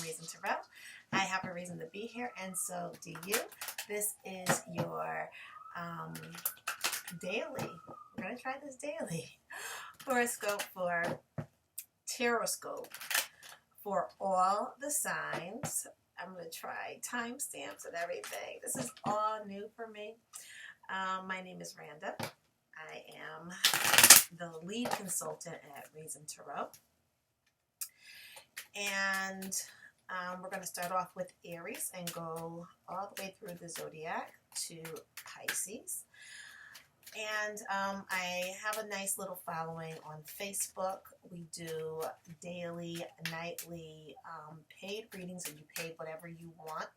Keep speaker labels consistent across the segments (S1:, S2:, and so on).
S1: Reason Tarot. I have a reason to be here, and so do you. This is your daily. We're going to try this daily horoscope for Taroscope for all the signs. I'm going to try timestamps and everything. This is all new for me. My name is Randa. I am the lead consultant at Reason Tarot. And we're going to start off with Aries and go all the way through the zodiac to Pisces. And I have a nice little following on Facebook. We do daily, nightly paid readings, and you pay whatever you want.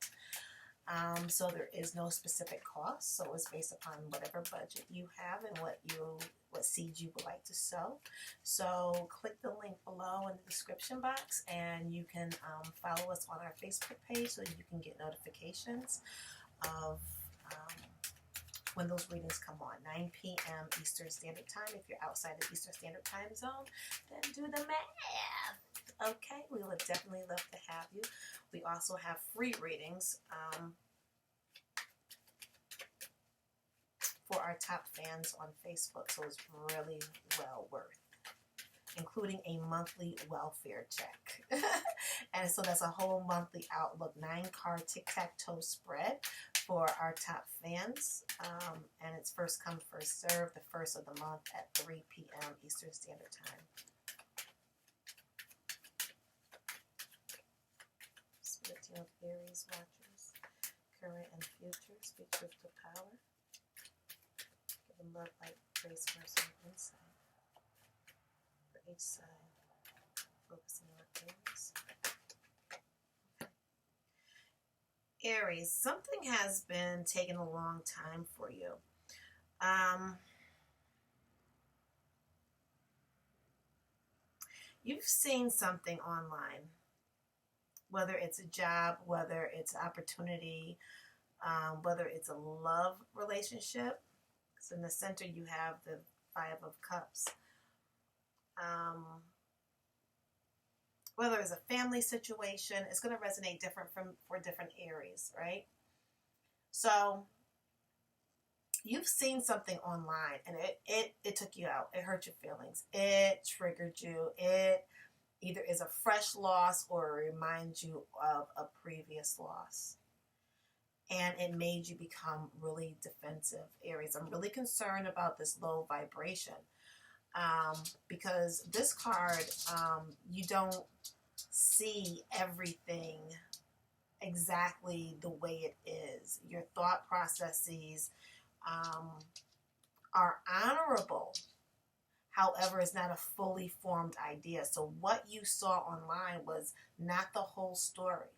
S1: So there is no specific cost. So it's based upon whatever budget you have and what seeds you would like to sow. So click the link below in the description box, and you can follow us on our Facebook page so you can get notifications of when those readings come on. 9 p.m. Eastern Standard Time. If you're outside the Eastern Standard Time zone, then do the math. Okay, we would definitely love to have you. We also have free readings for our top fans on Facebook, so it's really well worth, including a monthly welfare check. And so that's a whole monthly outlook, 9-card tic-tac-toe spread for our top fans. And it's first come, first serve, the first of the month at 3 p.m. Eastern Standard Time. Splitting of Aries watchers, current and future, speak truth to power. Give them love, light, grace, mercy, and insight for each side. Focusing on Aries. Aries, something has been taking a long time for you. You've seen something online, whether it's a job, whether it's an opportunity, whether it's a love relationship. So in the center you have the 5 of Cups. Whether it's a family situation, it's going to resonate different for different Aries, right? So you've seen something online and it took you out. It hurt your feelings. It triggered you. It either is a fresh loss or it reminds you of a previous loss. And it made you become really defensive, Aries. I'm really concerned about this low vibration. Because this card, you don't see everything exactly the way it is. Your thought processes are honorable. However, it's not a fully formed idea. So what you saw online was not the whole story.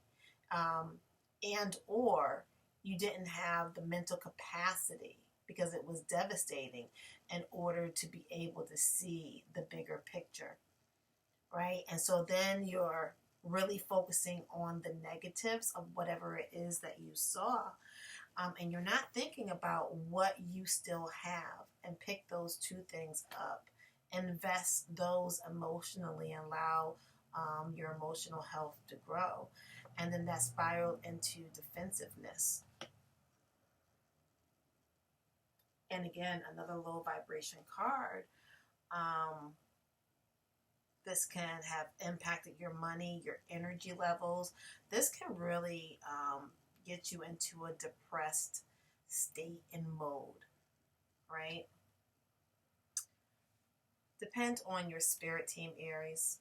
S1: And or you didn't have the mental capacity, because it was devastating, in order to be able to see the bigger picture, right? And so then you're really focusing on the negatives of whatever it is that you saw, and you're not thinking about what you still have, and pick those two things up. Invest those emotionally and allow your emotional health to grow. And then that spiraled into defensiveness. And again, another low vibration card. This can have impacted your money, your energy levels. This can really get you into a depressed state and mode, right? Depends on your spirit team, Aries.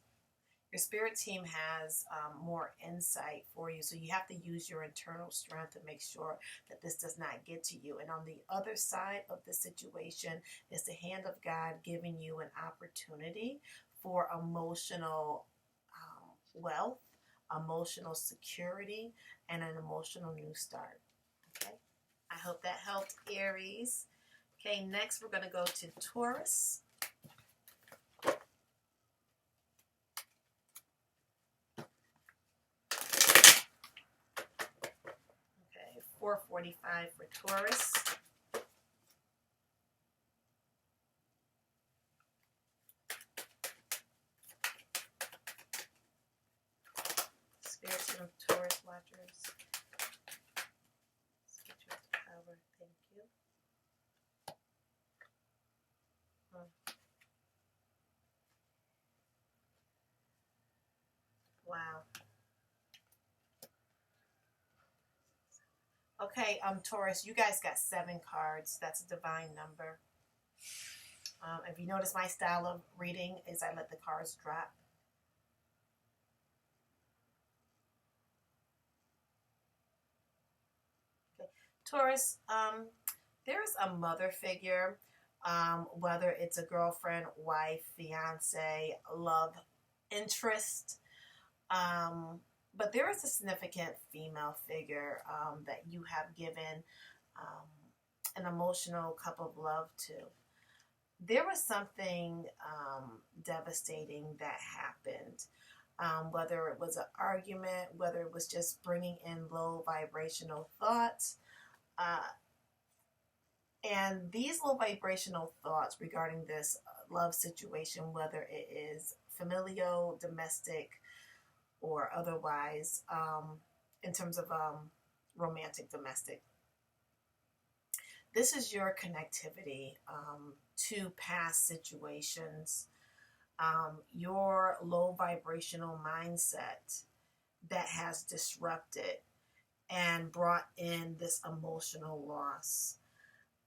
S1: Your spirit team has more insight for you, so you have to use your internal strength to make sure that this does not get to you. And on the other side of the situation is the hand of God giving you an opportunity for emotional wealth, emotional security, and an emotional new start. Okay, I hope that helped, Aries. Okay, next we're going to go to Taurus. 445 for Taurus. Spirit Okay, Taurus, you guys got 7 cards. That's a divine number. If you notice, my style of reading is I let the cards drop. Okay. Taurus, there's a mother figure, whether it's a girlfriend, wife, fiance, love interest, but there is a significant female figure that you have given an emotional cup of love to. There was something devastating that happened, whether it was an argument, whether it was just bringing in low vibrational thoughts. And these low vibrational thoughts regarding this love situation, whether it is familial, domestic, or otherwise, in terms of romantic, domestic. This is your connectivity to past situations, your low vibrational mindset that has disrupted and brought in this emotional loss.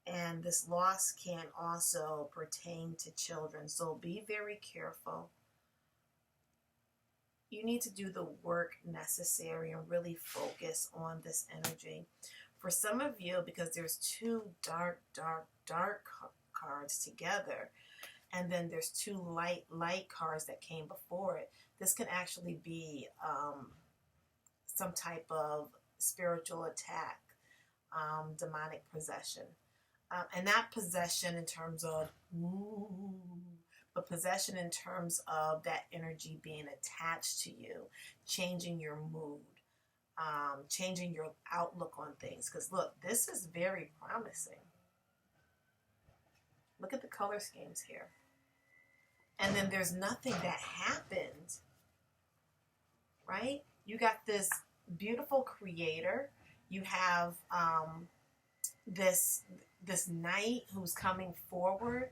S1: And this loss can also pertain to children. So be very careful. You need to do the work necessary and really focus on this energy. For some of you, because there's 2 dark cards together, and then there's 2 light cards that came before it, this can actually be some type of spiritual attack, demonic possession. And not possession in terms of, but possession in terms of that energy being attached to you, changing your mood, changing your outlook on things. Because look, this is very promising. Look at the color schemes here. And then there's nothing that happened, right? You got this beautiful creator. You have this knight who's coming forward,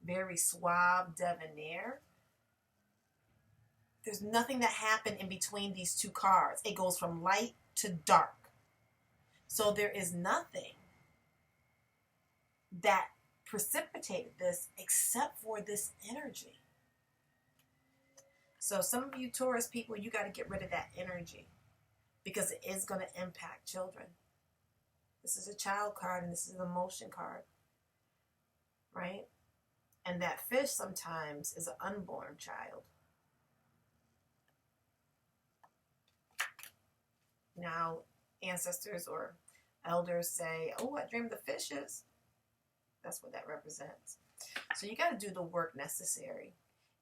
S1: very suave, debonair. There's nothing that happened in between these 2 cards. It goes from light to dark. So there is nothing that precipitated this except for this energy. So some of you Taurus people, you got to get rid of that energy because it is going to impact children. This is a child card and this is an emotion card, right? And that fish sometimes is an unborn child. Now, ancestors or elders say, oh, I dreamed of fishes. That's what that represents. So you got to do the work necessary.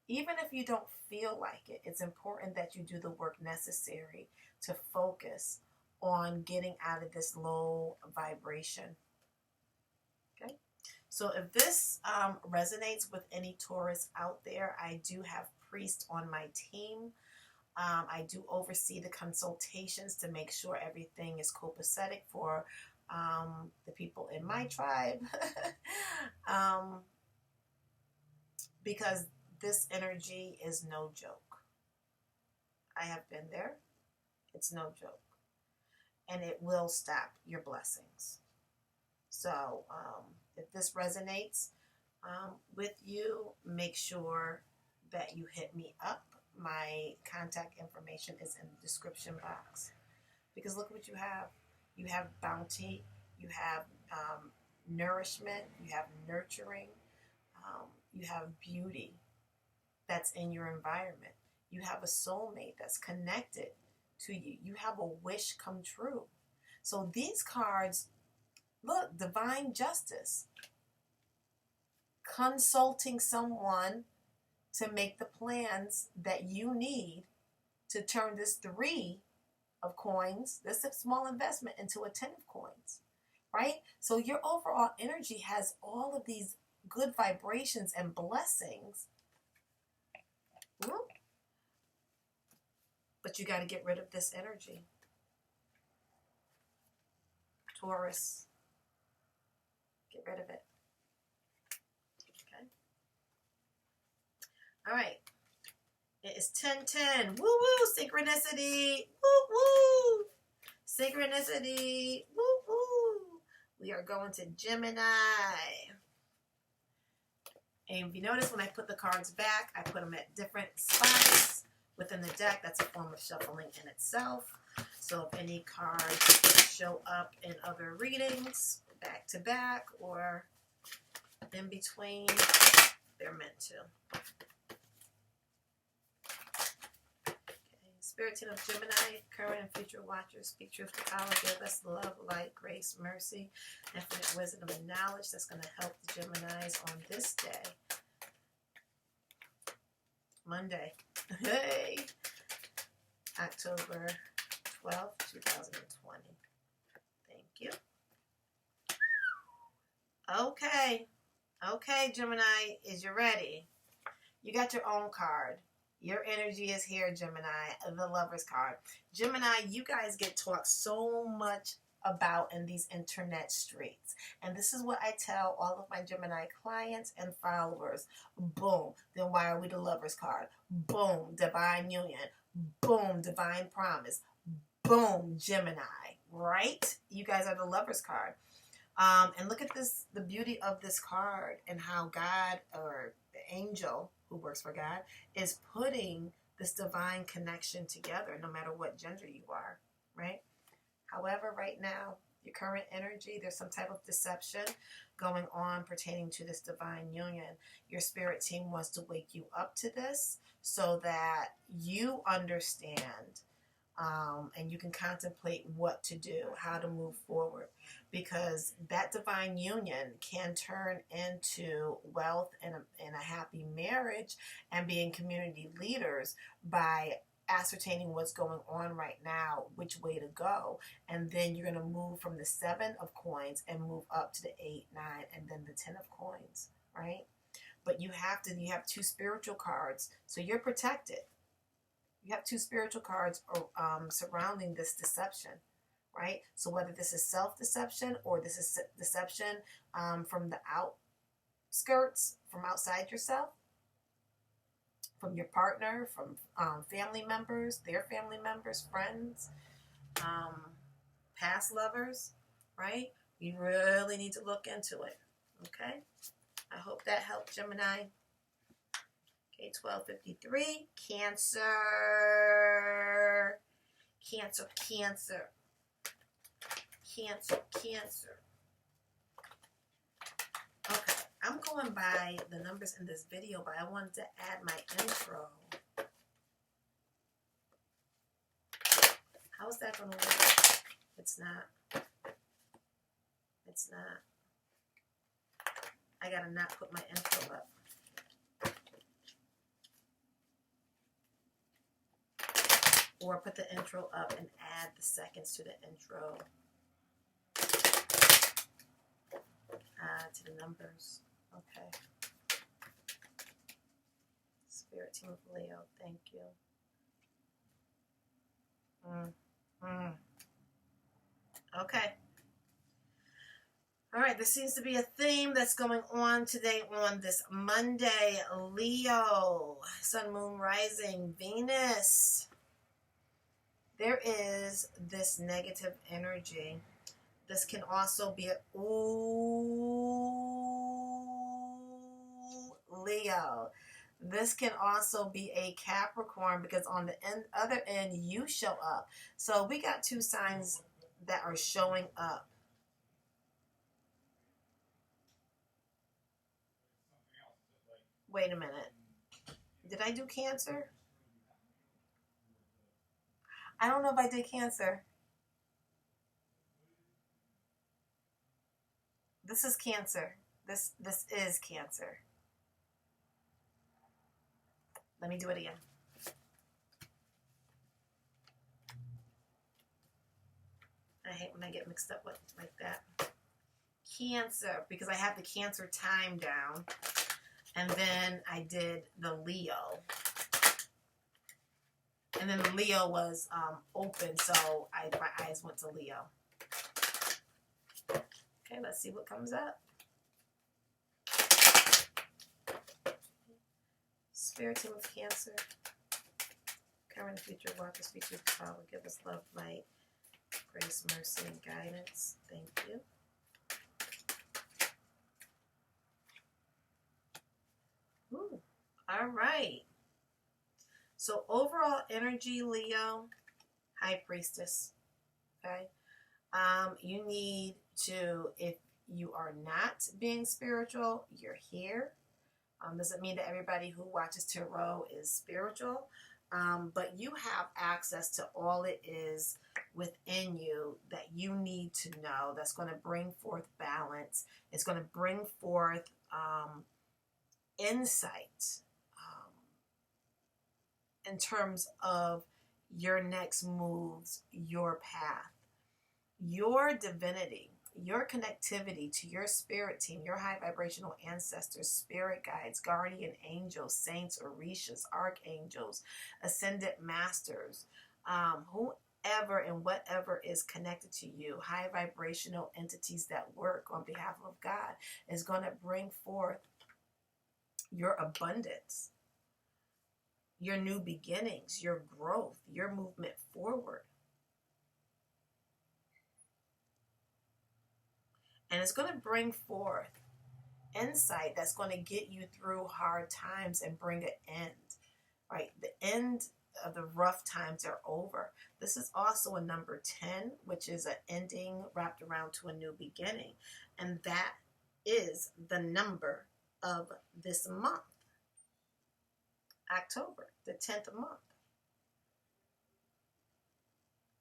S1: Even if you don't feel like it, it's important that you do the work necessary to focus on getting out of this low vibration. Okay? So if this resonates with any Taurus out there, I do have priests on my team. I do oversee the consultations to make sure everything is copacetic for the people in my tribe. Because this energy is no joke. I have been there. It's no joke. And it will stop your blessings. So if this resonates with you, make sure that you hit me up. My contact information is in the description box. Because look what you have. You have bounty. You have nourishment. You have nurturing. You have beauty that's in your environment. You have a soulmate that's connected to you. You have a wish come true. So these cards, look, divine justice. Consulting someone to make the plans that you need to turn this 3 of coins, this small investment, into a 10 of coins, right? So your overall energy has all of these good vibrations and blessings. But you got to get rid of this energy. Taurus, get rid of it. Okay. All right. It is 10:10. Woo woo. Synchronicity. Woo woo. Synchronicity. Woo woo. We are going to Gemini. And if you notice, when I put the cards back, I put them at different spots within the deck. That's a form of shuffling in itself. So if any cards show up in other readings, back to back or in between, they're meant to. Spirit team of Gemini, current and future watchers, speak truth to power, give us love, light, grace, mercy, infinite wisdom and knowledge that's going to help the Geminis on this day. Monday. Hey! October 12th, 2020. Thank you. Okay. Okay, Gemini, is you ready? You got your own card. Your energy is here, Gemini, the Lover's card. Gemini, you guys get talked so much about in these internet streets. And this is what I tell all of my Gemini clients and followers. Boom. Then why are we the Lover's card? Boom. Divine union. Boom. Divine promise. Boom. Gemini. Right? You guys are the Lover's card. And look at this, the beauty of this card and how God or the angel who works for God is putting this divine connection together no matter what gender you are, right? However, right now, your current energy, there's some type of deception going on pertaining to this divine union. Your spirit team wants to wake you up to this so that you understand and you can contemplate what to do, how to move forward, because that divine union can turn into wealth and a happy marriage and being community leaders by ascertaining what's going on right now, which way to go, and then you're going to move from the 7 of coins and move up to the 8, 9, and then the 10 of coins, right? But you have 2 spiritual cards, so you're protected. You have 2 spiritual cards surrounding this deception, right? So whether this is self-deception or this is deception from the outskirts, from outside yourself, from your partner, from family members, their family members, friends, past lovers, right? You really need to look into it, okay? I hope that helped, Gemini. Okay, 1253, Cancer. Cancer, Cancer. Cancer, Cancer. Okay, I'm going by the numbers in this video, but I wanted to add my intro. How is that going to work? It's not. It's not. I gotta not put my intro up. Or put the intro up and add the seconds to the intro. To the numbers. Okay. Spirit team of Leo, thank you. Okay. All right, there seems to be a theme that's going on today on this Monday. Leo, Sun, Moon, Rising, Venus. There is this negative energy. This can also be Leo. This can also be a Capricorn because on the other end, you show up. So we got 2 signs that are showing up. Wait a minute. Did I do Cancer? I don't know if I did Cancer. This is Cancer. This is Cancer. Let me do it again. I hate when I get mixed up with like that. Cancer, because I have the Cancer time down. And then I did the Leo. And then the Leo was open, so my eyes went to Leo. Okay, let's see what comes up. Spirit team of Cancer. Current and future watchers, speak truth to power. Give us love, light, grace, mercy, and guidance. Thank you. All right. So overall energy, Leo, High Priestess. Okay. You need to, if you are not being spiritual, you're here. Doesn't mean that everybody who watches tarot is spiritual, but you have access to all it is within you that you need to know that's going to bring forth balance. It's going to bring forth insight in terms of your next moves, your path, your divinity, your connectivity to your spirit team, your high vibrational ancestors, spirit guides, guardian angels, saints, orishas, archangels, ascended masters, whoever and whatever is connected to you, high vibrational entities that work on behalf of God, is going to bring forth your abundance, your new beginnings, your growth, your movement forward. And it's going to bring forth insight that's going to get you through hard times and bring an end, right? The end of the rough times are over. This is also a number 10, which is an ending wrapped around to a new beginning. And that is the number of this month, October, the 10th month.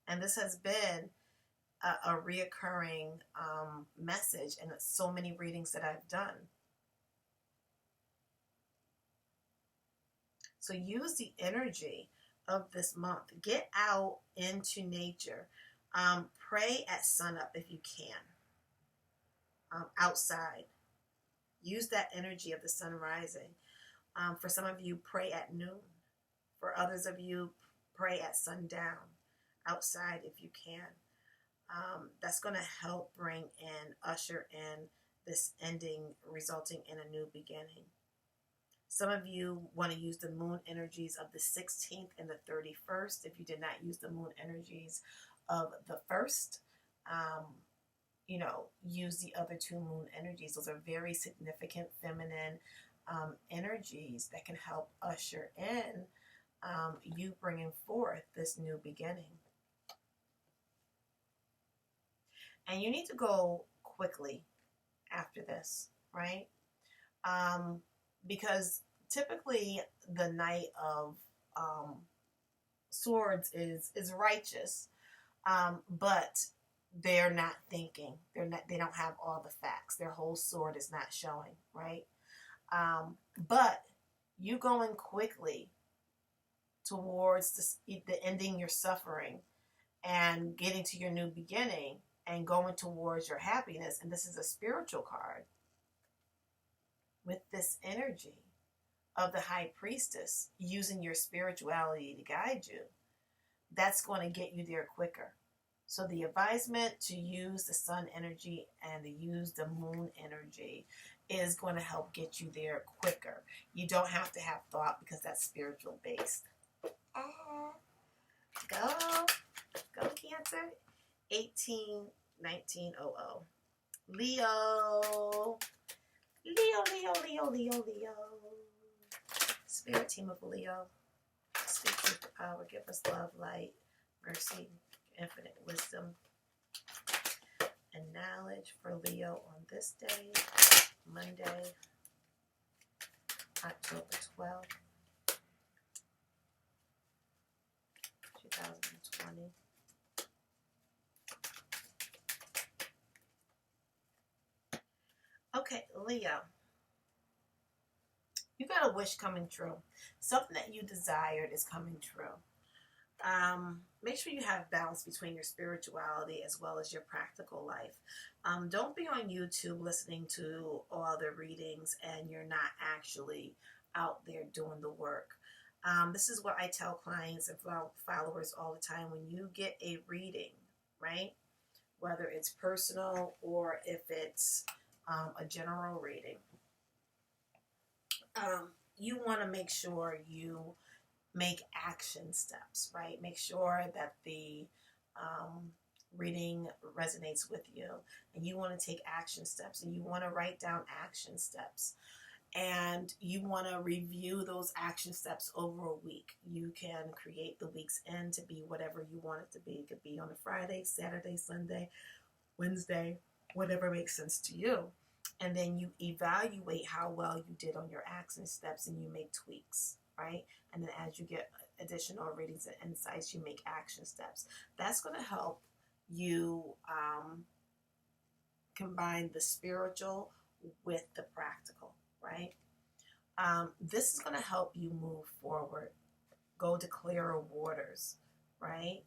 S1: And this has been a reoccurring message in so many readings that I've done. So use the energy of this month. Get out into nature. Pray at sunup if you can. Outside. Use that energy of the sun rising. For some of you, pray at noon. For others of you, pray at sundown. Outside if you can. That's going to help bring in, usher in this ending, resulting in a new beginning. Some of you want to use the moon energies of the 16th and the 31st. If you did not use the moon energies of the 1st, use the other two moon energies. Those are very significant feminine energies that can help usher in you bringing forth this new beginning. And you need to go quickly after this, right? Because typically the Knight of Swords is righteous, but they're not thinking. They don't have all the facts. Their whole sword is not showing, right? But you going quickly towards the ending your suffering and getting to your new beginning and going towards your happiness. And this is a spiritual card with this energy of the High Priestess using your spirituality to guide you. That's going to get you there quicker. So the advisement to use the sun energy and to use the moon energy is going to help get you there quicker. You don't have to have thought because that's spiritual based. Go Cancer. 18-1900. Leo. Spirit team of Leo. Speak truth to power. Give us love, light, mercy, infinite wisdom, and knowledge for Leo on this day, Monday, October 12th, 2020. Okay, Leo, you got a wish coming true. Something that you desired is coming true. Make sure you have balance between your spirituality as well as your practical life. Don't be on YouTube listening to all the readings and you're not actually out there doing the work. This is what I tell clients and followers all the time. When you get a reading, right, whether it's personal or if it's a general reading, you want to make sure you make action steps, right? Make sure that the reading resonates with you and you want to take action steps and you want to write down action steps. and you want to review those action steps over a week. You can create the week's end to be whatever you want it to be. It could be on a Friday, Saturday, Sunday, Wednesday, whatever makes sense to you. And then you evaluate how well you did on your action steps and you make tweaks, right? And then as you get additional readings and insights, you make action steps. That's going to help you combine the spiritual with the practical, right? This is going to help you move forward, go to clearer waters, right?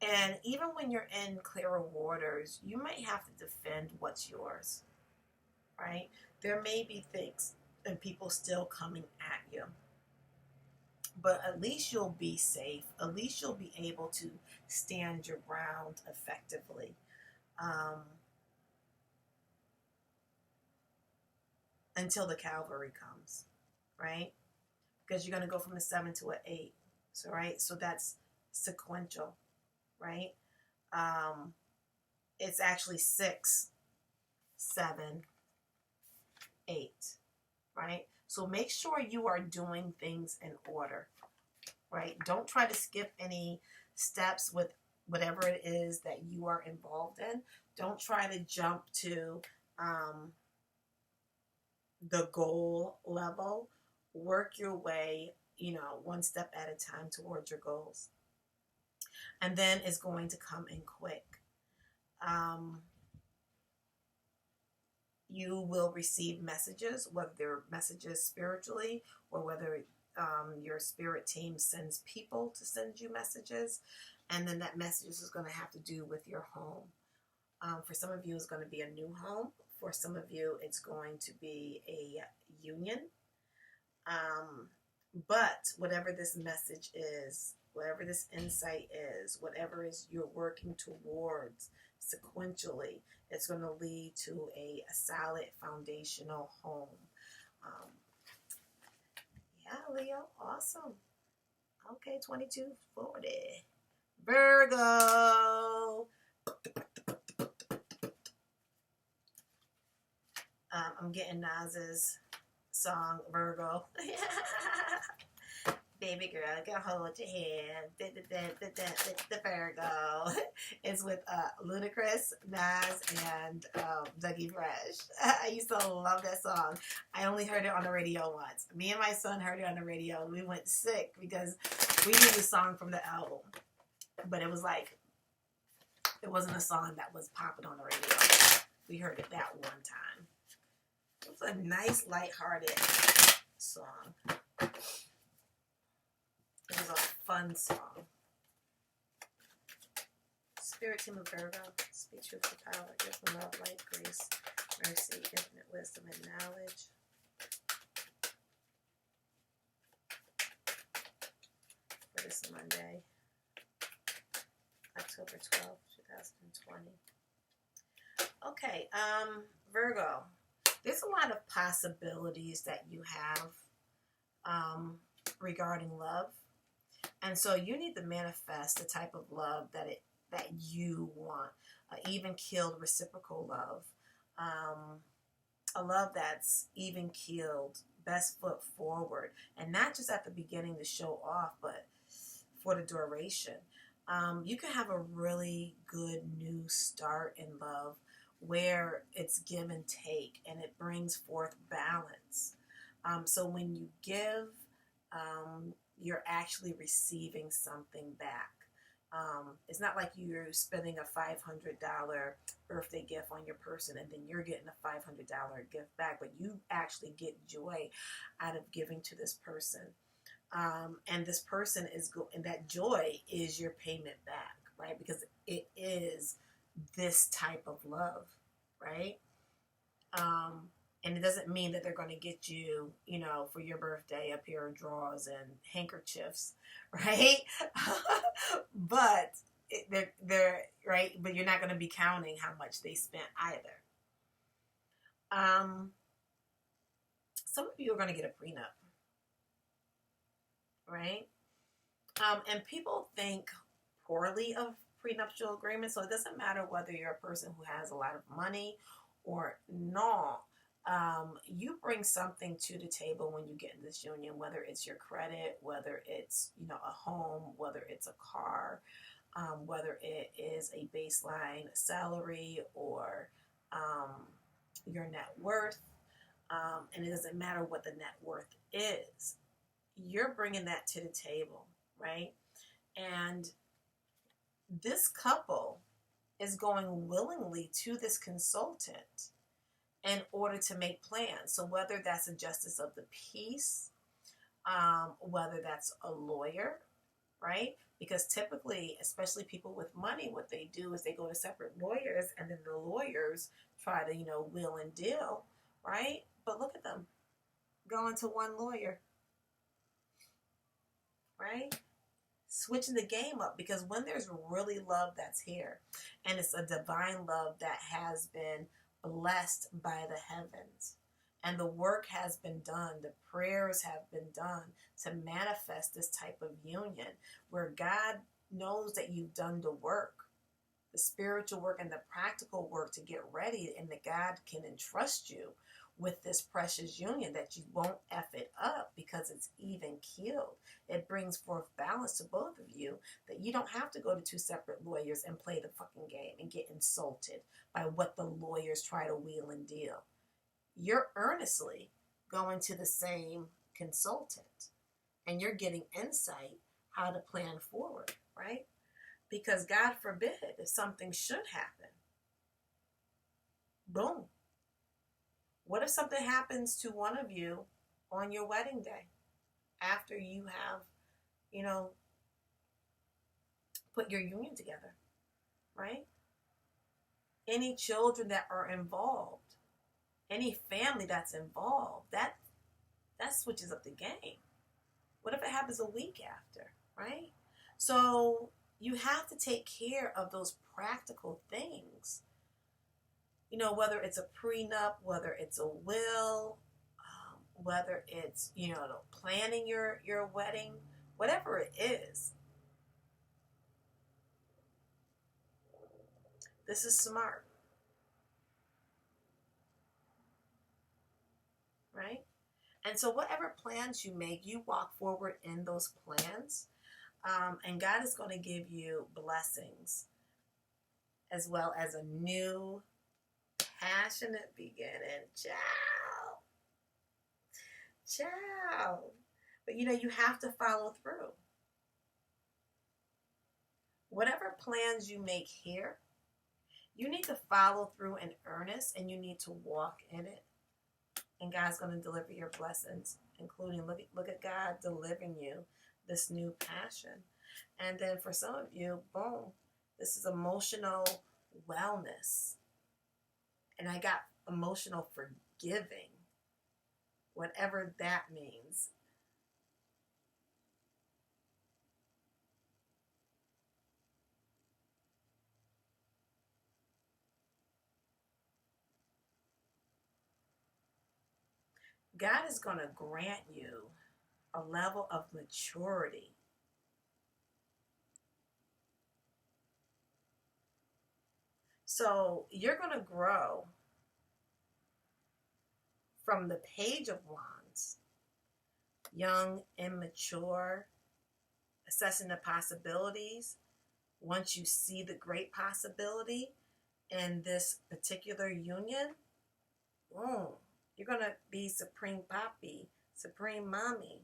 S1: And even when you're in clearer waters, you might have to defend what's yours, right? There may be things and people still coming at you, but at least you'll be safe. At least you'll be able to stand your ground effectively. Until the cavalry comes, right? Because you're going to go from a 7 to an 8. So, right? So that's sequential, right? It's actually 6, 7, 8, right? So make sure you are doing things in order, right? Don't try to skip any steps with whatever it is that you are involved in. Don't try to jump to the goal level. Work your way, one step at a time towards your goals. And then it's going to come in quick. You will receive messages, whether they're messages spiritually or whether your spirit team sends people to send you messages. And then that message is going to have to do with your home. For some of you, it's going to be a new home. For some of you, it's going to be a union. But whatever this message is, whatever this insight is, whatever is you're working towards sequentially, it's going to lead to a solid foundational home. Yeah, Leo, awesome. Okay, 2240. Virgo. I'm getting Nas's song, Virgo. Baby girl, I can hold your hand. The Virgo. It's with Ludacris, Nas, and Dougie Fresh. I used to love that song. I only heard it on the radio once. Me and my son heard it on the radio. We went sick because we knew the song from the album. But it was like, it wasn't a song that was popping on the radio. We heard it that one time. It was a nice, lighthearted song. It was a fun song. Spirit team of Virgo, speak truth to power, give them love, light, grace, mercy, infinite wisdom, and knowledge. For this Monday, October 12th, 2020. Okay, Virgo. There's a lot of possibilities that you have regarding love. And so you need to manifest the type of love that you want. Even-keeled reciprocal love. A love that's even-keeled, best foot forward. And not just at the beginning to show off, but for the duration. You can have a really good new start in love where it's give and take and it brings forth balance. So when you give, you're actually receiving something back. It's not like you're spending a $500 birthday gift on your person and then you're getting a $500 gift back, but you actually get joy out of giving to this person. And this person and that joy is your payment back, right? Because it is this type of love, right? And it doesn't mean that they're going to get you, for your birthday, a pair of drawers and handkerchiefs, right? But they're right. But you're not going to be counting how much they spent either. Some of you are going to get a prenup, right? And people think poorly of prenuptial agreements, so it doesn't matter whether you're a person who has a lot of money or not. You bring something to the table when you get in this union, whether it's your credit, whether it's, you know, a home, whether it's a car, whether it is a baseline salary or your net worth. And it doesn't matter what the net worth is. You're bringing that to the table, right? And this couple is going willingly to this consultant in order to make plans. So whether that's a justice of the peace, whether that's a lawyer, right? Because typically, especially people with money, what they do is they go to separate lawyers, and then the lawyers try to, you know, wheel and deal, right? But look at them going to one lawyer, right? Switching the game up, because when there's really love that's here, and it's a divine love that has been blessed by the heavens, and the work has been done, the prayers have been done to manifest this type of union where God knows that you've done the work, the spiritual work and the practical work to get ready, and that God can entrust you with this precious union, that you won't F it up because it's even keeled. It brings forth balance to both of you, that you don't have to go to two separate lawyers and play the fucking game and get insulted by what the lawyers try to wheel and deal. You're earnestly going to the same consultant, and you're getting insight how to plan forward, right? Because God forbid if something should happen, boom. What if something happens to one of you on your wedding day after you have, you know, put your union together, right? Any children that are involved, any family that's involved, that switches up the game. What if it happens a week after, right? So you have to take care of those practical things. You know, whether it's a prenup, whether it's a will, whether it's, you know, planning your wedding, whatever it is. This is smart, right? And so whatever plans you make, you walk forward in those plans, and God is going to give you blessings as well as a new passionate beginning. Ciao. But you know, you have to follow through. Whatever plans you make here, you need to follow through in earnest, and you need to walk in it. And God's going to deliver your blessings, including, look at God delivering you this new passion. And then for some of you, boom, this is emotional wellness. And I got emotional forgiving, whatever that means. God is going to grant you a level of maturity. So you're going to grow from the Page of Wands, young, immature, assessing the possibilities. Once you see the great possibility in this particular union, boom, you're going to be supreme papi, supreme mommy.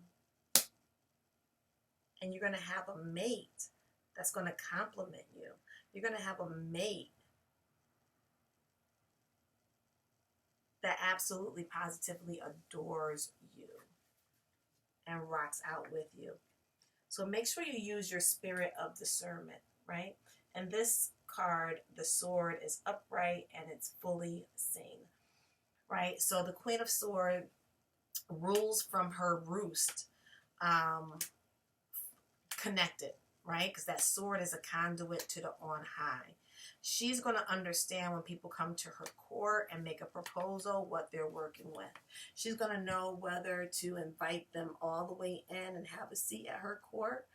S1: And you're going to have a mate that's going to compliment you. You're going to have a mate that absolutely positively adores you and rocks out with you. So make sure you use your spirit of discernment, right? And this card, the sword, is upright and it's fully seen, right? So the Queen of Swords rules from her roost, connected, right? Because that sword is a conduit to the on high. She's going to understand when people come to her court and make a proposal, what they're working with. She's going to know whether to invite them all the way in and have a seat at her court,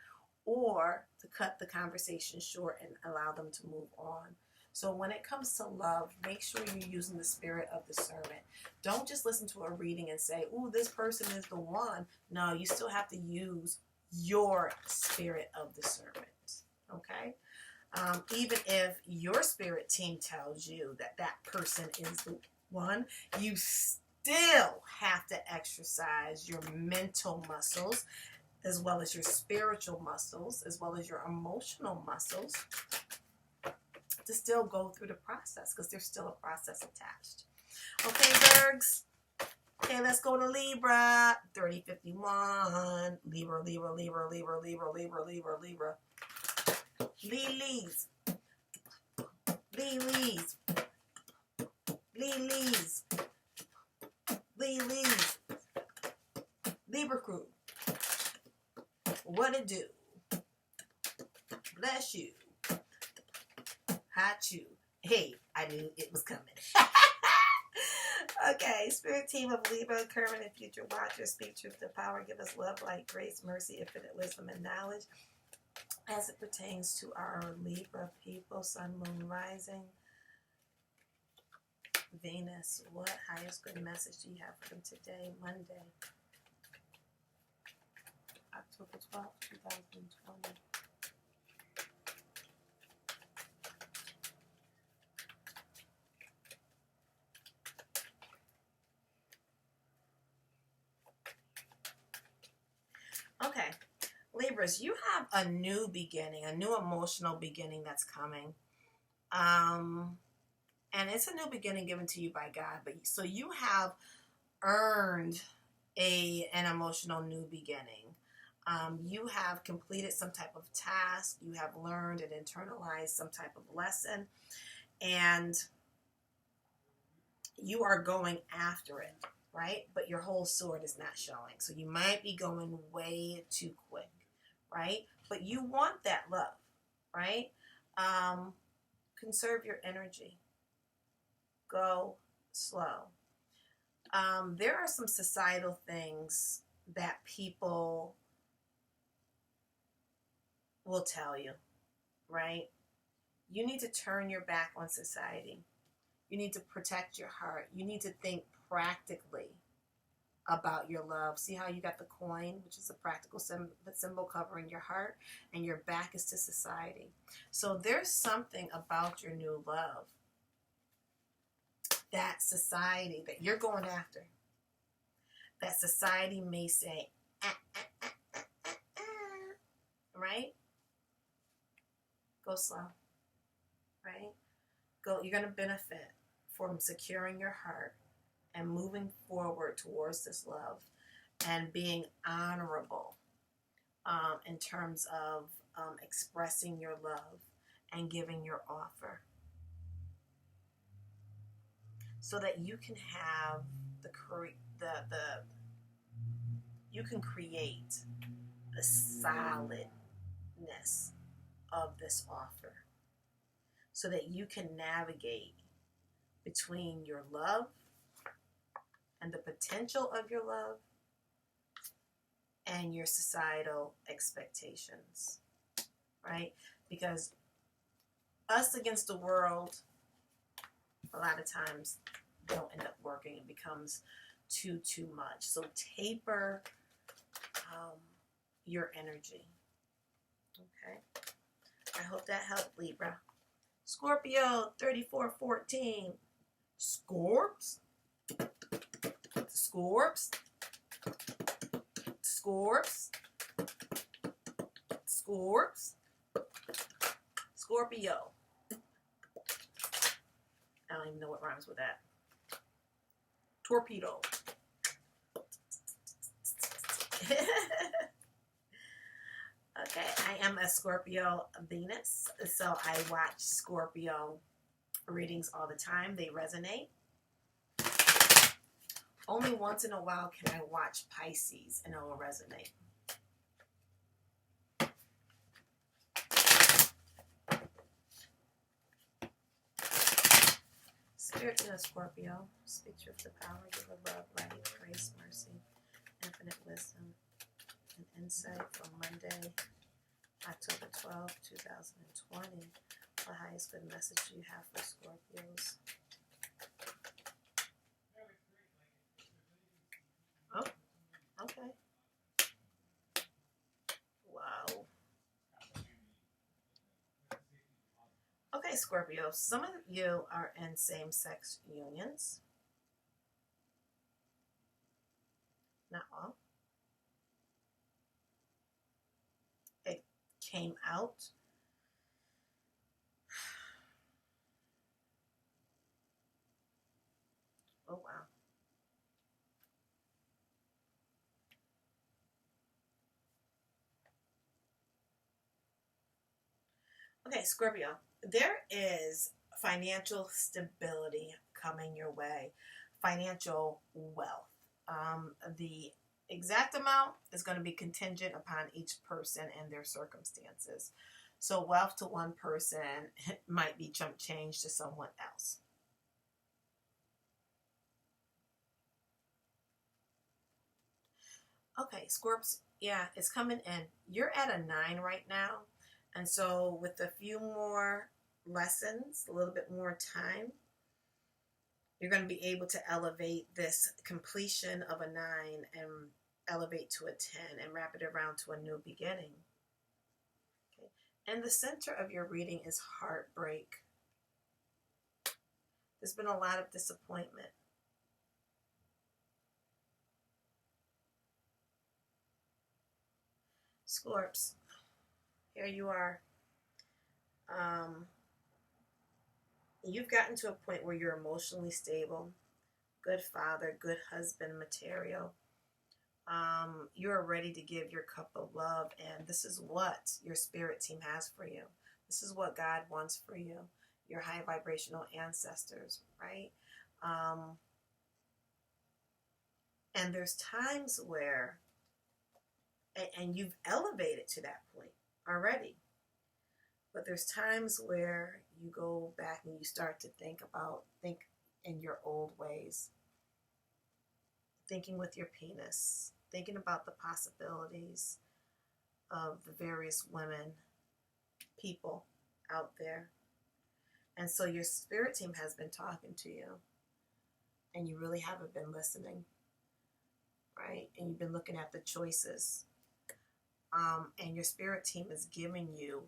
S1: or to cut the conversation short and allow them to move on. So when it comes to love, make sure you're using the spirit of discernment. Don't just listen to a reading and say, ooh, this person is the one. No, you still have to use your spirit of discernment, okay? Even if your spirit team tells you that that person is the one, you still have to exercise your mental muscles, as well as your spiritual muscles, as well as your emotional muscles, to still go through the process, because there's still a process attached. Okay, Virgs. Okay, let's go to Libra. 3051. Libra, Libra, Libra, Libra, Libra, Libra, Libra, Libra. Lilies. Lilies. Lilies. Lilies. Libra crew. What it do? Bless you. Hot you. Hey, I knew it was coming. Okay, spirit team of Libra, current and future watchers, speak truth to power, give us love, light, grace, mercy, infinite wisdom, and knowledge as it pertains to our Libra people, sun, moon, rising, Venus. What highest good message do you have for them today, Monday, October 12th, 2020? Okay, Libras, you have a new beginning, a new emotional beginning that's coming. And it's a new beginning given to you by God. But so you have earned an emotional new beginning. You have completed some type of task. You have learned and internalized some type of lesson. And you are going after it, right? But your whole sword is not showing. So you might be going way too quick, right? But you want that love, right? Conserve your energy. Go slow. There are some societal things that people will tell you, right? You need to turn your back on society. You need to protect your heart. You need to think practically about your love. See how you got the coin, which is a practical symbol covering your heart, and your back is to society. So there's something about your new love, that society that you're going after, that society may say, right? Go slow, right? You're going to benefit from securing your heart and moving forward towards this love and being honorable in terms of expressing your love and giving your offer, so that you can have you can create the solidness of this offer, so that you can navigate between your love and the potential of your love and your societal expectations, right? Because us against the world, a lot of times don't end up working. It becomes too much. So taper your energy. Okay. I hope that helped, Libra. Scorpio 3414. Scorps. Scorps. Scorps. Scorps. Scorpio. I don't even know what rhymes with that. Torpedo. Okay, I am a Scorpio Venus, so I watch Scorpio readings all the time. They resonate. Only once in a while can I watch Pisces and it will resonate. Spirit in a Scorpio, speak truth to power, give a love, light, grace, mercy, infinite wisdom, and insight for Monday, October 12th, 2020. The highest good message you have for Scorpios. Oh, okay. Wow. Okay, Scorpio, some of you are in same-sex unions. Not all. It came out. Oh, wow. Okay, Scorpio, there is financial stability coming your way, financial wealth. The exact amount is going to be contingent upon each person and their circumstances. So wealth to one person might be chump change to someone else. Okay, Scorps, yeah, it's coming in. You're at a 9 right now. And so with a few more lessons, a little bit more time, you're going to be able to elevate this completion of a 9 and elevate to a 10 and wrap it around to a new beginning. Okay. And the center of your reading is heartbreak. There's been a lot of disappointment. Scorps, here you are. You've gotten to a point where you're emotionally stable, good father, good husband material. You're ready to give your cup of love, and this is what your spirit team has for you. This is what God wants for you, your high vibrational ancestors, right? And there's times where, and you've elevated to that point already, but there's times where you go back and you start to think in your old ways, thinking with your penis, thinking about the possibilities of the various women, people out there. And so your spirit team has been talking to you, and you really haven't been listening, right? And you've been looking at the choices. And your spirit team is giving you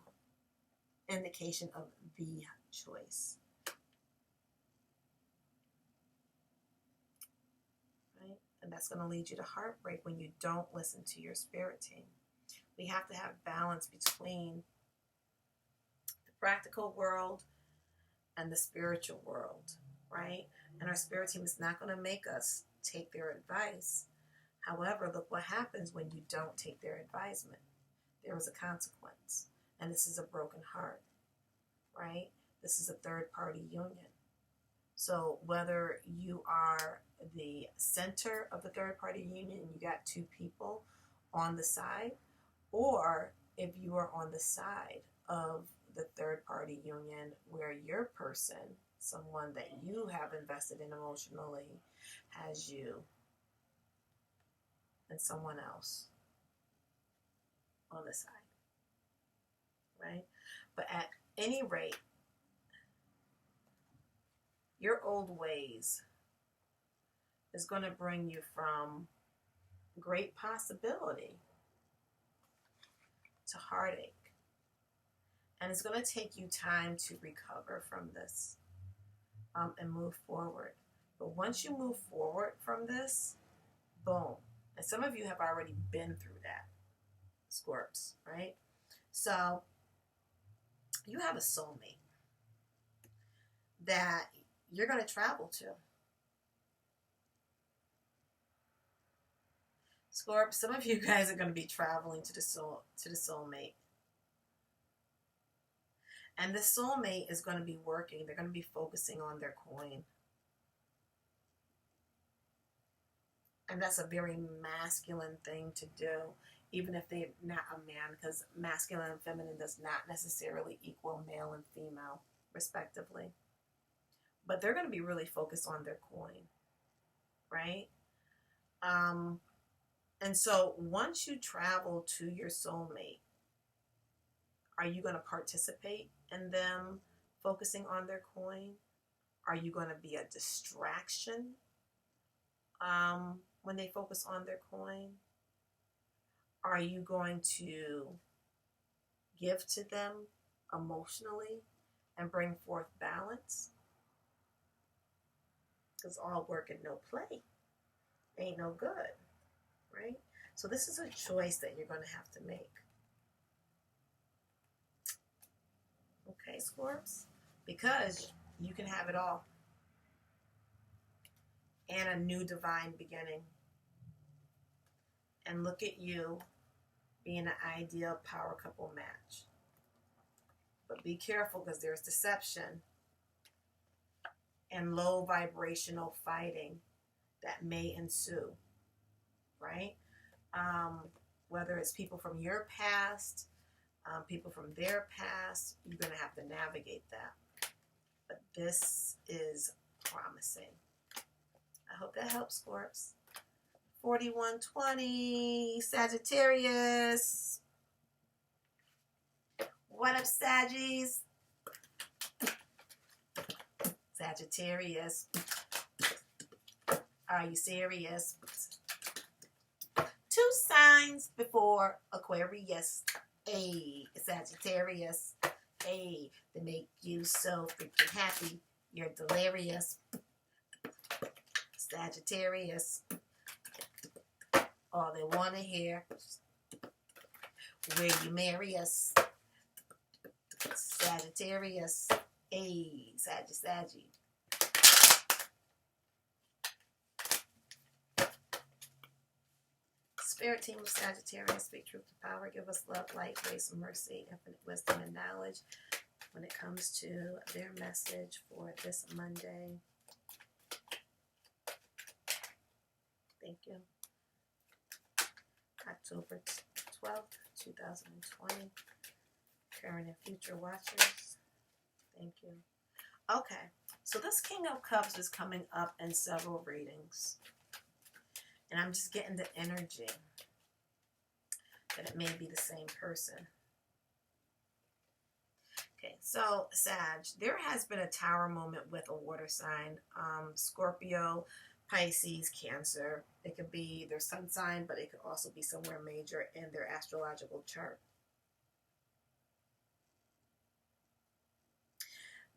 S1: indication of the choice. Right? And that's going to lead you to heartbreak when you don't listen to your spirit team. We have to have balance between the practical world and the spiritual world, right? And our spirit team is not going to make us take their advice. However, look what happens when you don't take their advisement. There is a consequence. And this is a broken heart, right? This is a third-party union. So whether you are the center of the third-party union and you got two people on the side, or if you are on the side of the third-party union where your person, someone that you have invested in emotionally, has you and someone else on the side, right? But at any rate, your old ways is going to bring you from great possibility to heartache. And it's going to take you time to recover from this and move forward. But once you move forward from this, boom. And some of you have already been through that, Scorps, right? So you have a soulmate that you're going to travel to. Scorp, some of you guys are going to be traveling to the soulmate. And the soulmate is going to be working. They're going to be focusing on their coin. And that's a very masculine thing to do, even if they're not a man, because masculine and feminine does not necessarily equal male and female, respectively. But they're going to be really focused on their coin, right? And so once you travel to your soulmate, are you going to participate in them focusing on their coin? Are you going to be a distraction when they focus on their coin? Are you going to give to them emotionally and bring forth balance? Because all work and no play ain't no good, right? So this is a choice that you're going to have to make. Okay, Scorps? Because you can have it all. And a new divine beginning. And look at you being an ideal power couple match. But be careful, because there's deception and low vibrational fighting that may ensue, right? Whether it's people from your past, people from their past, you're going to have to navigate that. But this is promising. I hope that helps, Scorps. 4120, Sagittarius. What up, Saggies? Sagittarius. Are you serious? 2 signs before Aquarius. Hey, Sagittarius. Hey, they make you so freaking happy. You're delirious. Sagittarius. All they want to hear. Will you marry us? Sagittarius. Hey, Saggy. Spirit team of Sagittarius, speak truth to power. Give us love, light, grace, mercy, infinite wisdom, and knowledge when it comes to their message for this Monday. Thank you. October 12th, 2020. Current and future watchers. Thank you. Okay, so this King of Cups is coming up in several readings. And I'm just getting the energy that it may be the same person. Okay, so Sag, there has been a tower moment with a water sign. Scorpio, Pisces, Cancer. It could be their sun sign, but it could also be somewhere major in their astrological chart.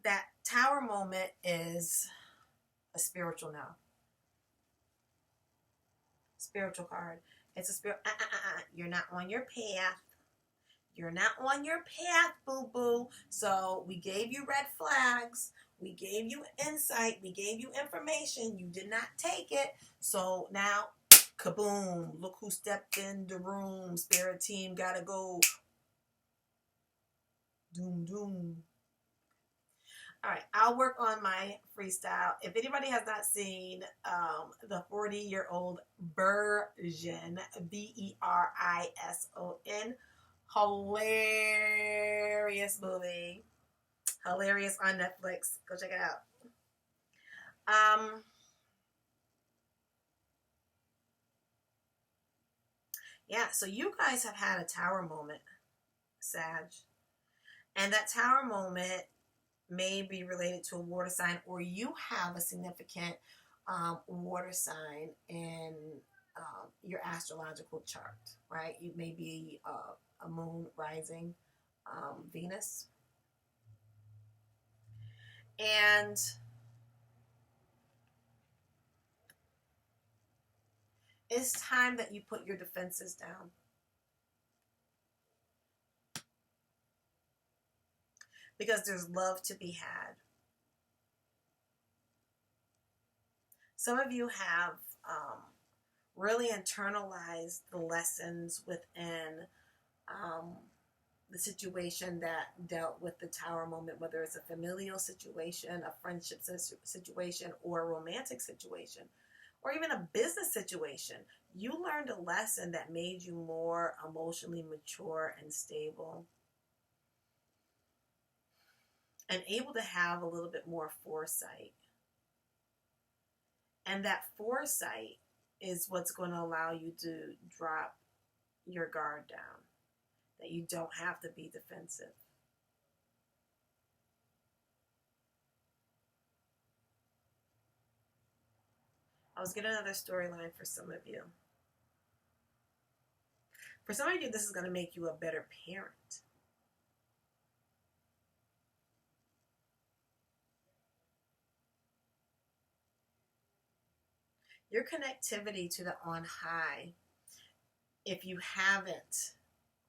S1: That tower moment is a spiritual now. Spiritual card. It's a spirit. You're not on your path. You're not on your path, boo-boo. So we gave you red flags. We gave you insight. We gave you information. You did not take it. So now, kaboom. Look who stepped in the room. Spirit team gotta go. Doom, doom. All right, I'll work on my freestyle. If anybody has not seen the 40-year-old Version, Berison, hilarious movie. Hilarious on Netflix. Go check it out. Yeah, so you guys have had a tower moment, Sag. And that tower moment may be related to a water sign, or you have a significant water sign in your astrological chart, right? You may be a moon rising Venus. And it's time that you put your defenses down. Because there's love to be had. Some of you have really internalized the lessons within the situation that dealt with the tower moment, whether it's a familial situation, a friendship situation, or a romantic situation, or even a business situation. You learned a lesson that made you more emotionally mature and stable, and able to have a little bit more foresight. And that foresight is what's going to allow you to drop your guard down, that you don't have to be defensive. I was getting another storyline for some of you. For some of you, this is going to make you a better parent. Your connectivity to the on high, if you haven't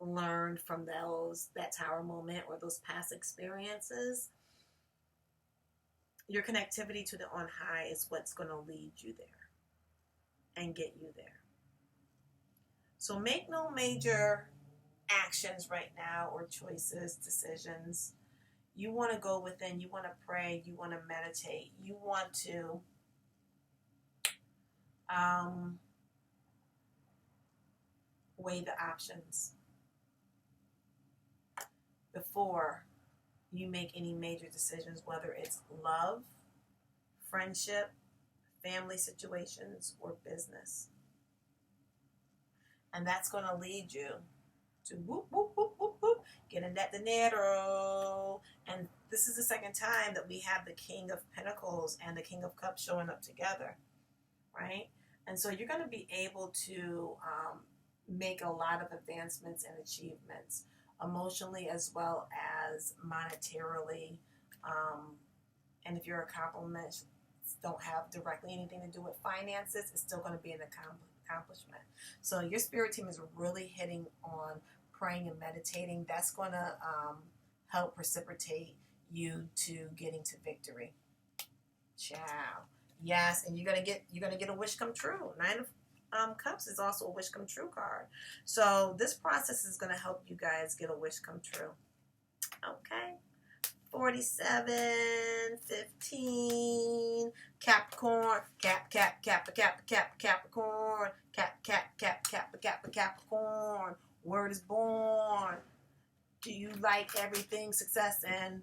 S1: learned from that tower moment or those past experiences, your connectivity to the on high is what's going to lead you there and get you there. So make no major actions right now or choices, decisions. You want to go within, you want to pray, you want to meditate, you want to weigh the options before you make any major decisions, whether it's love, friendship, family situations, or business. And that's going to lead you to whoop, whoop, whoop, whoop, whoop, getting that dinero. And this is the second time that we have the King of Pentacles and the King of Cups showing up together, right? And so you're going to be able to make a lot of advancements and achievements, emotionally as well as monetarily. And if your accomplishments don't have directly anything to do with finances, it's still going to be an accomplishment. So your spirit team is really hitting on praying and meditating. That's going to help precipitate you to getting to victory. Ciao. Yes, and you're gonna get a wish come true. 9 of Cups is also a wish come true card. So this process is gonna help you guys get a wish come true. Okay. 47, 15, Capricorn, Capricorn, Capricorn. Word is born. Do you like everything success and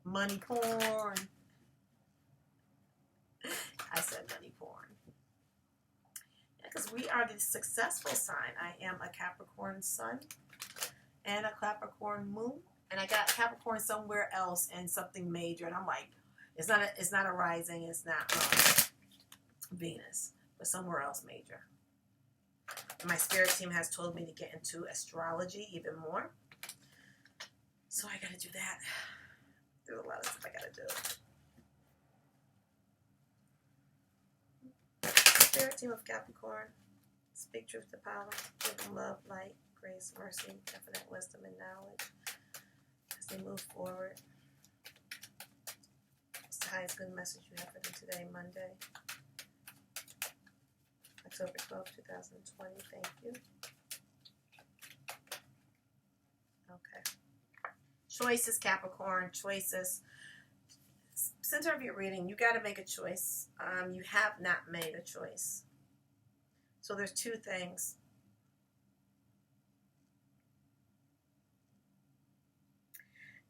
S1: money porn? I said money porn. Yeah, because we are the successful sign. I am a Capricorn sun and a Capricorn moon. And I got Capricorn somewhere else and something major. And I'm like, it's not a rising, it's not Venus, but somewhere else major. And my spirit team has told me to get into astrology even more. So I got to do that. There's a lot of stuff I got to do. Spirit team of Capricorn, speak truth to power, give them love, light, grace, mercy, infinite wisdom, and knowledge as they move forward. What's the highest good message you have for them today, Monday, October 12, 2020? Thank you. Okay. Choices, Capricorn, choices. Center of your reading, you got to make a choice. You have not made a choice. So there's two things.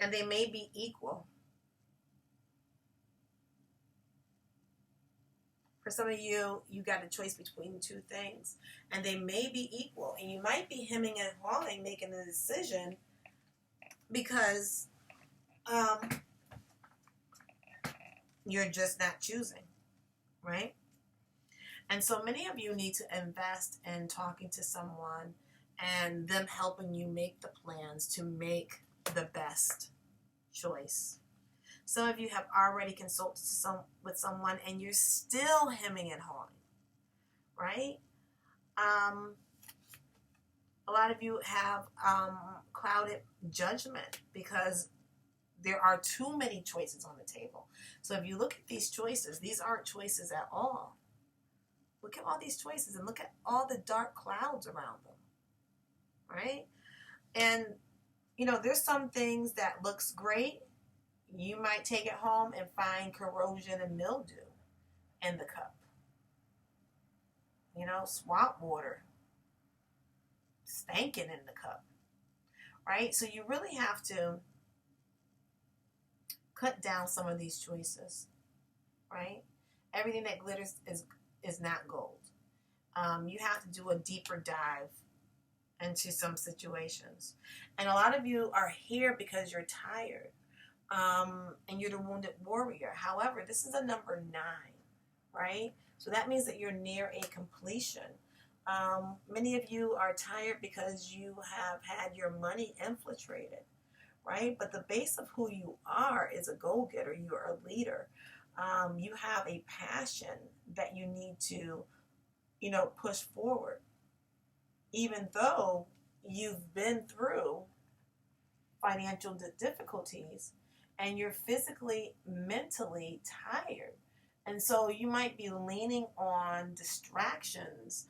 S1: And they may be equal. For some of you, you got a choice between two things. And they may be equal. And you might be hemming and hawing making a decision because you're just not choosing, right? And so many of you need to invest in talking to someone and them helping you make the plans to make the best choice. Some of you have already consulted with someone and you're still hemming and hawing, right? A lot of you have clouded judgment because there are too many choices on the table. So if you look at these choices, these aren't choices at all. Look at all these choices and look at all the dark clouds around them, right? And, you know, there's some things that looks great. You might take it home and find corrosion and mildew in the cup. You know, swamp water stanking in the cup, right? So you really have to cut down some of these choices, right? Everything that glitters is not gold. You have to do a deeper dive into some situations. And a lot of you are here because you're tired. And you're the wounded warrior. However, this is a number 9, right? So that means that you're near a completion. Many of you are tired because you have had your money infiltrated, right? But the base of who you are is a go-getter. You're a leader. You have a passion that you need to, push forward. Even though you've been through financial difficulties and you're physically, mentally tired. And so you might be leaning on distractions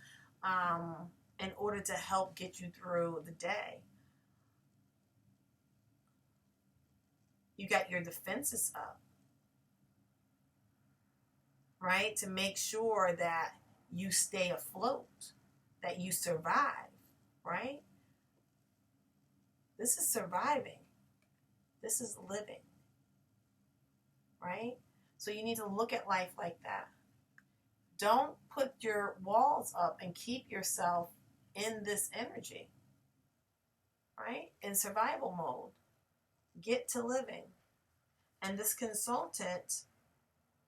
S1: in order to help get you through the day. You got your defenses up, right? To make sure that you stay afloat, that you survive, right? This is surviving. This is living, right? So you need to look at life like that. Don't put your walls up and keep yourself in this energy, right? In survival mode. Get to living. And this consultant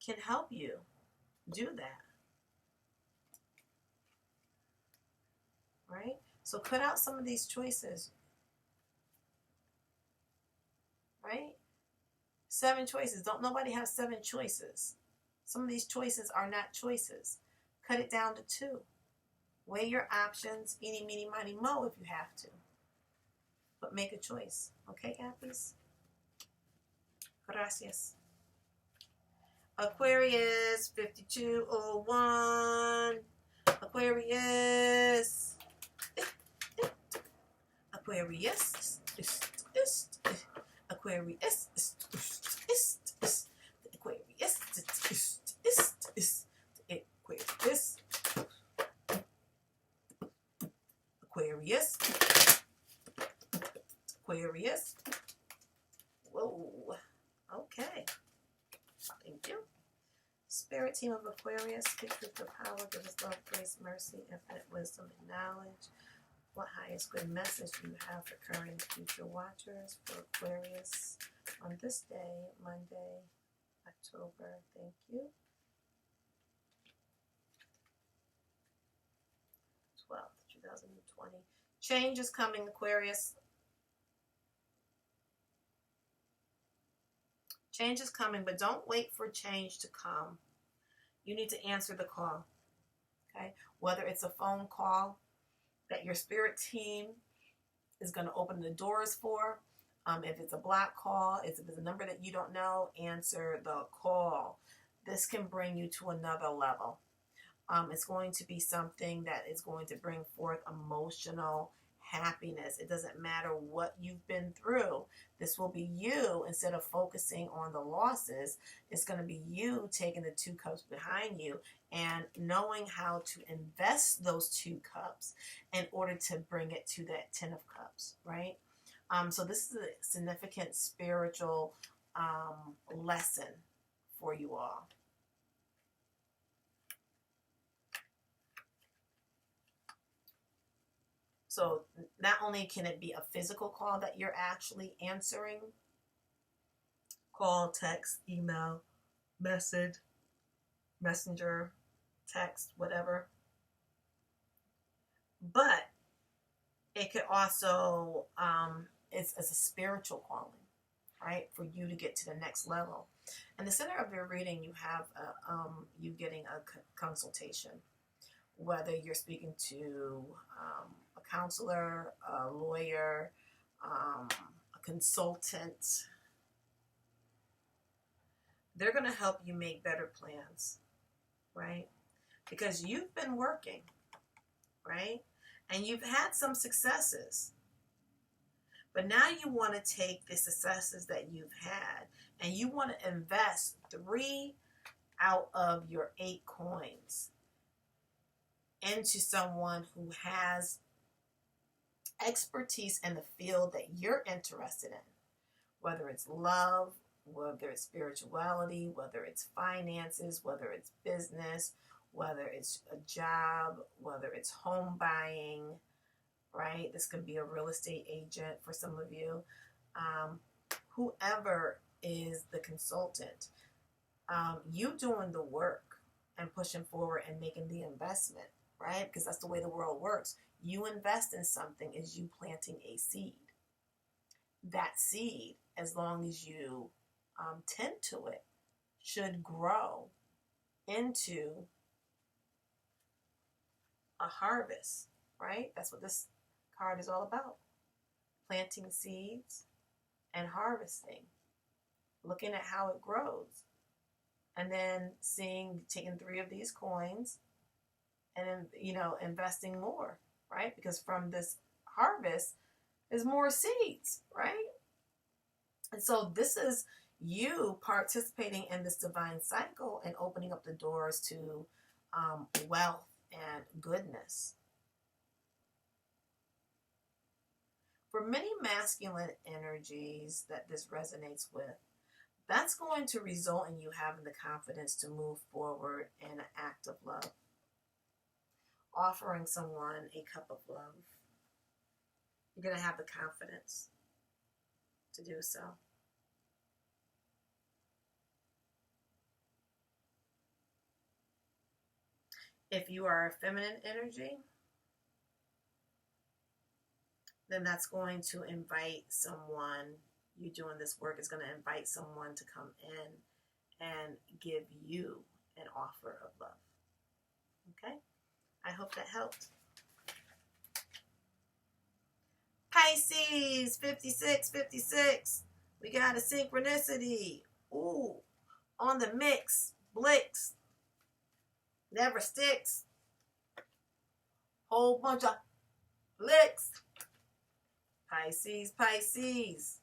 S1: can help you do that, right? So cut out some of these choices, right? 7 choices. Don't nobody have 7 choices. Some of these choices are not choices. Cut it down to 2. Weigh your options, eeny, meeny, miny, mo if you have to. But make a choice. Okay, Appies? Gracias. Aquarius, 5201. Aquarius. Aquarius. Aquarius. Aquarius. Aquarius. Aquarius. Whoa. Okay. Thank you. Spirit team of Aquarius, speak truth to power, give us love, grace, mercy, infinite wisdom, and knowledge. What highest good message do you have for current and future watchers for Aquarius on this day, Monday, October? Thank you. 12th, 2020. Change is coming, Aquarius. Change is coming, but don't wait for change to come. You need to answer the call, okay? Whether it's a phone call that your spirit team is going to open the doors for, if it's a block call, if it's a number that you don't know, answer the call. This can bring you to another level. It's going to be something that is going to bring forth emotional happiness. It doesn't matter what you've been through. This will be you, instead of focusing on the losses, it's going to be you taking the 2 cups behind you and knowing how to invest those 2 cups in order to bring it to that 10 of cups, right? So this is a significant spiritual lesson for you all. So not only can it be a physical call that you're actually answering, call, text, email, message, messenger, text, whatever, but it could also, it's a spiritual calling, right, for you to get to the next level. In the center of your reading, you have you getting a consultation, whether you're speaking to a counselor, a lawyer, a consultant. They're going to help you make better plans, right? Because you've been working, right? And you've had some successes. But now you want to take the successes that you've had and you want to invest 3 out of your 8 coins into someone who has expertise in the field that you're interested in, whether it's love, whether it's spirituality, whether it's finances, whether it's business, whether it's a job, whether it's home buying, right? This could be a real estate agent for some of you. Whoever is the consultant, you doing the work, and pushing forward and making the investment, right? Because that's the way the world works. You invest in something is you planting a seed. That seed, as long as you tend to it, should grow into a harvest, right? That's what this card is all about. Planting seeds and harvesting. Looking at how it grows. And then taking 3 of these coins and then, investing more, right? Because from this harvest is more seeds, right? And so this is you participating in this divine cycle and opening up the doors to wealth and goodness. For many masculine energies that this resonates with, that's going to result in you having the confidence to move forward in an act of love. Offering someone a cup of love. You're going to have the confidence to do so. If you are a feminine energy, then that's going to invite someone, you doing this work is going to invite someone to come in and give you an offer of love. Okay? I hope that helped. Pisces, 56. We got a synchronicity. Ooh, on the mix, Blix. Never sticks. Whole bunch of Blix. Pisces. Pisces.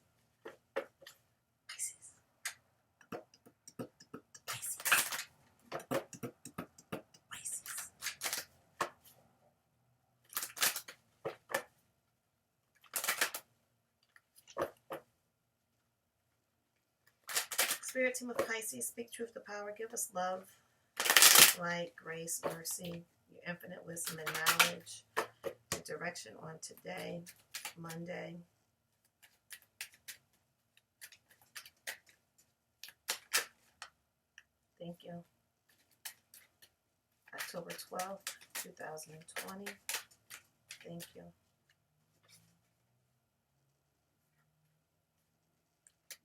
S1: Spirit team of Pisces, speak truth to power. Give us love, light, grace, mercy, your infinite wisdom and knowledge, your direction on today, Monday. Thank you. October 12th, 2020. Thank you.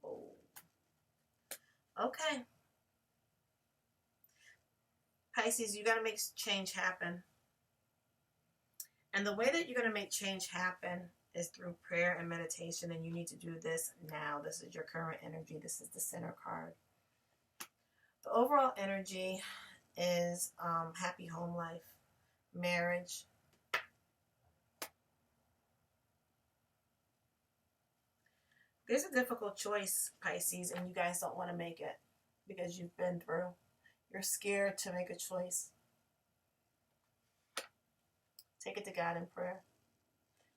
S1: Oh. Okay. Pisces, you got to make change happen. And the way that you're going to make change happen is through prayer and meditation. And you need to do this now. This is your current energy. This is the center card. The overall energy is happy home life, marriage. There's a difficult choice, Pisces, and you guys don't want to make it because you've been through. You're scared to make a choice. Take it to God in prayer.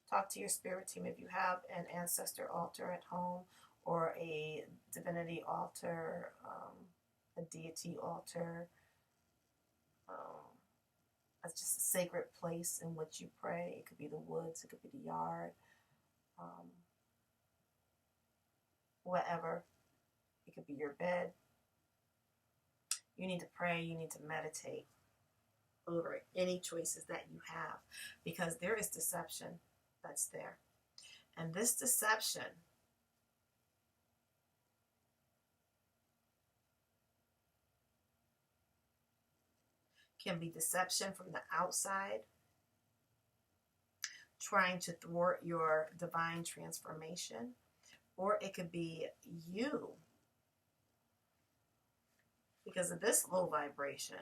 S1: Talk to your spirit team if you have an ancestor altar at home or a divinity altar, a deity altar. It's just a sacred place in which you pray. It could be the woods, it could be the yard, whatever. It could be your bed. You need to pray, you need to meditate over any choices that you have because there is deception that's there. And this deception can be deception from the outside, trying to thwart your divine transformation, or it could be you because of this low vibration,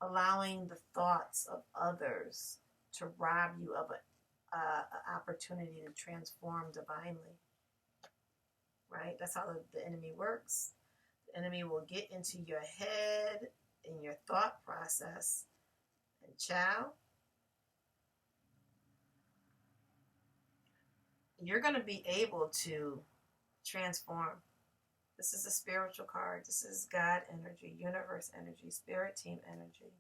S1: allowing the thoughts of others to rob you of an opportunity to transform divinely. Right? That's how the enemy works. The enemy will get into your head, in your thought process, and child, you're going to be able to transform. This is a spiritual card. This is God energy, universe energy, spirit team energy.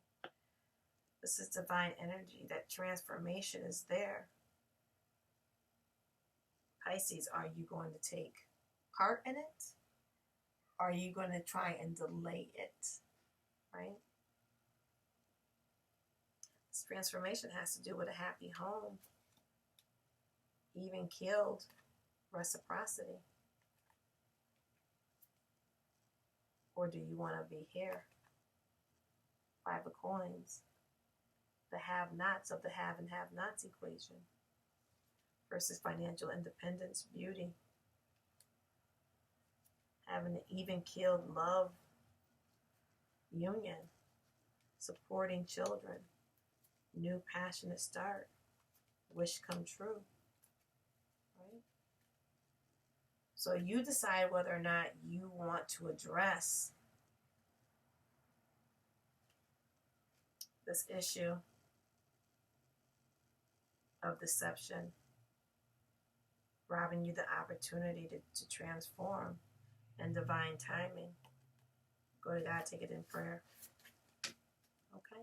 S1: This is divine energy. That transformation is there. Pisces, are you going to take part in it? are you going to try and delay it, right? This transformation has to do with a happy home, even killed, reciprocity. Or do you want to be here? 5 of coins. The have-nots of the have and have-nots equation versus financial independence, beauty. Having an even-keeled love union, supporting children, new passionate start, wish come true, right? So you decide whether or not you want to address this issue of deception, robbing you the opportunity to transform and divine timing. Go to God, take it in prayer. Okay.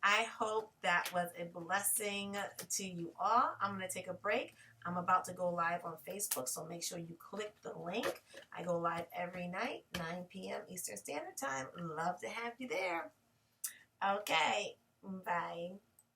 S1: I hope that was a blessing to you all. I'm going to take a break. I'm about to go live on Facebook, so make sure you click the link. I go live every night, 9 p.m. Eastern Standard Time. Love to have you there. Okay. Bye.